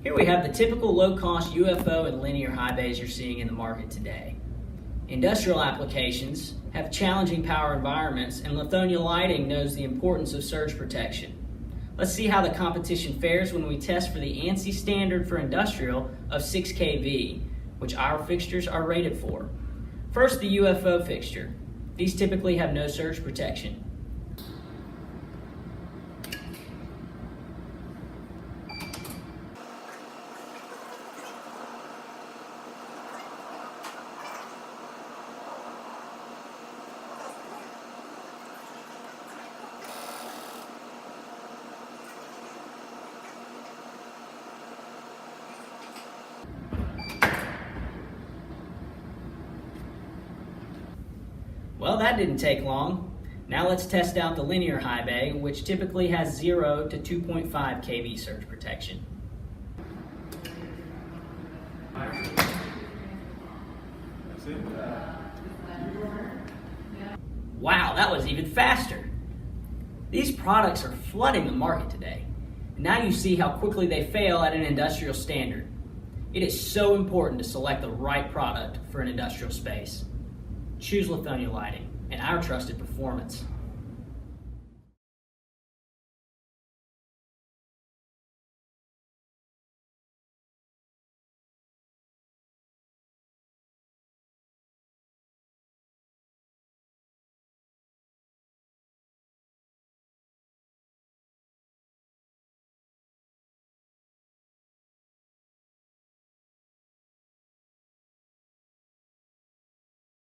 Here we have the typical low-cost UFO and linear high bays you're seeing in the market today. Industrial applications have challenging power environments, and Lithonia Lighting knows the importance of surge protection. Let's see how the competition fares when we test for the ANSI standard for industrial of 6 kV, which our fixtures are rated for. First, the UFO fixture. These typically have no surge protection. Well, that didn't take long. Now let's test out the linear high bay, which typically has 0 to 2.5 kV surge protection. Wow, that was even faster. These products are flooding the market today. Now you see how quickly they fail at an industrial standard. It is so important to select the right product for an industrial space. Choose Lithonia Lighting and our trusted performance.